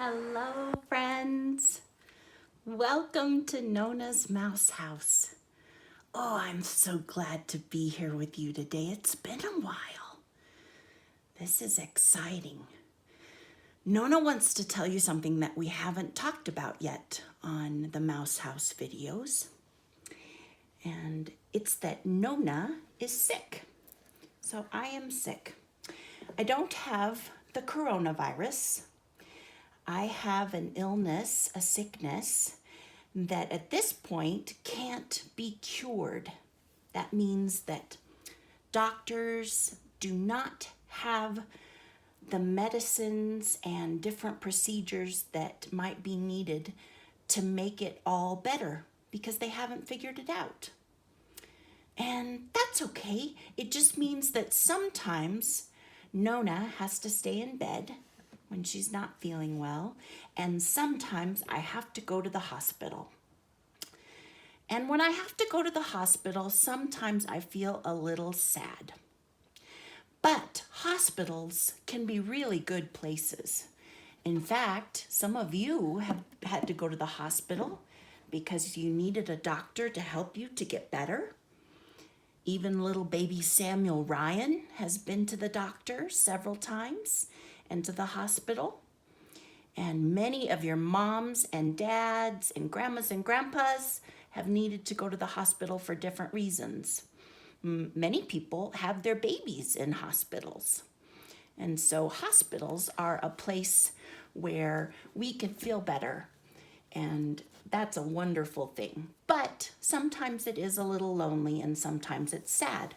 Hello, friends. Welcome to Nona's Mouse House. Oh, I'm so glad to be here with you today. It's been a while. This is exciting. Nona wants to tell you something that we haven't talked about yet on the Mouse House videos. And it's that Nona is sick. So I am sick. I don't have the coronavirus. I have an illness, a sickness, that at this point can't be cured. That means that doctors do not have the medicines and different procedures that might be needed to make it all better because they haven't figured it out. And that's okay. It just means that sometimes Nona has to stay in bed when she's not feeling well, and sometimes I have to go to the hospital. And when I have to go to the hospital, sometimes I feel a little sad. But hospitals can be really good places. In fact, some of you have had to go to the hospital because you needed a doctor to help you to get better. Even little baby Samuel Ryan has been to the doctor several times and to the hospital. And many of your moms and dads and grandmas and grandpas have needed to go to the hospital for different reasons. Many people have their babies in hospitals. And so hospitals are a place where we can feel better. And that's a wonderful thing. But sometimes it is a little lonely and sometimes it's sad.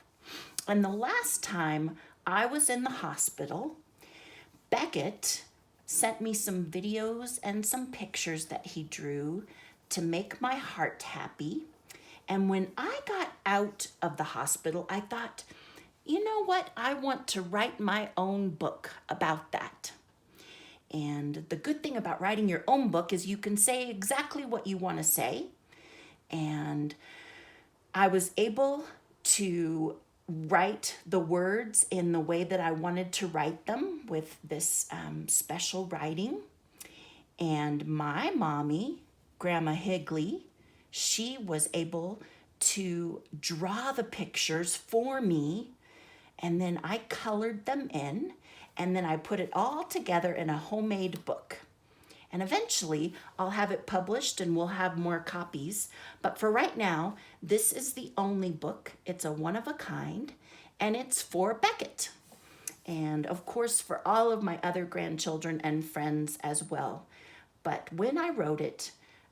And the last time I was in the hospital, Beckett sent me some videos and some pictures that he drew to make my heart happy. And when I got out of the hospital, I thought, you know what? I want to write my own book about that. And the good thing about writing your own book is you can say exactly what you want to say. And I was able to write the words in the way that I wanted to write them with this special writing. And my mommy, Grandma Higley, she was able to draw the pictures for me, and then I colored them in, and then I put it all together in a homemade book. And eventually I'll have it published and we'll have more copies. But for right now, this is the only book. It's a one of a kind, and it's for Beckett. And of course for all of my other grandchildren and friends as well. But when I wrote it,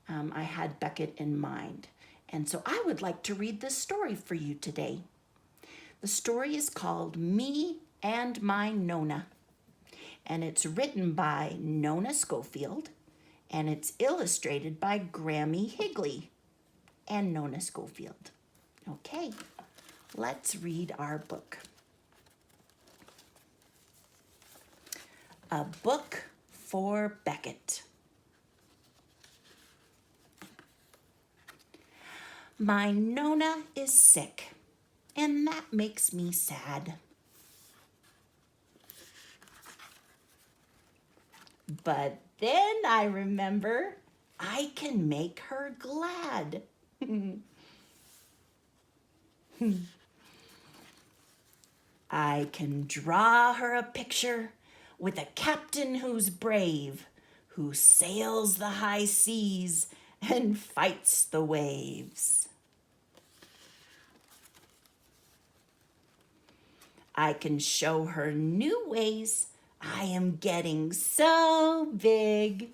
I had Beckett in mind. And so I would like to read this story for you today. The story is called Me and My Nona. And it's written by Nona Schofield, and it's illustrated by Grammy Higley and Nona Schofield. Okay, let's read our book. A book for Beckett. My Nona is sick, and that makes me sad. But then I remember I can make her glad. I can draw her a picture with a captain who's brave, who sails the high seas and fights the waves. I can show her new ways. I am getting so big.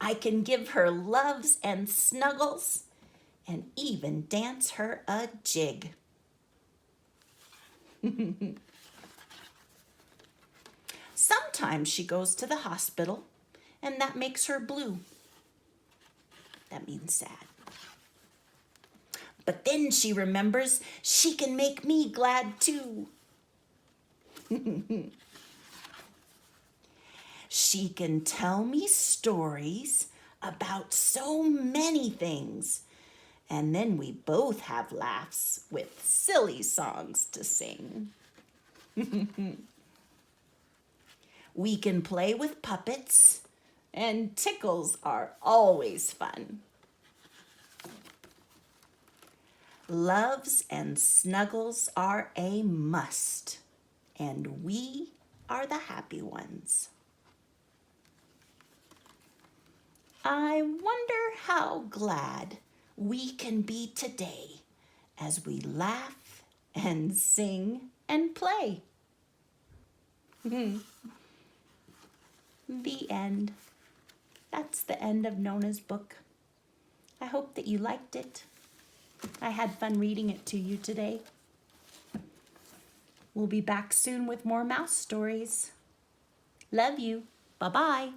I can give her loves and snuggles and even dance her a jig. Sometimes she goes to the hospital, and that makes her blue. That means sad. But then she remembers she can make me glad too. She can tell me stories about so many things, and then we both have laughs with silly songs to sing. We can play with puppets, and tickles are always fun. Loves and snuggles are a must, and we are the happy ones. I wonder how glad we can be today as we laugh and sing and play. The end. That's the end of Nona's book. I hope that you liked it. I had fun reading it to you today. We'll be back soon with more mouse stories. Love you. Bye-bye.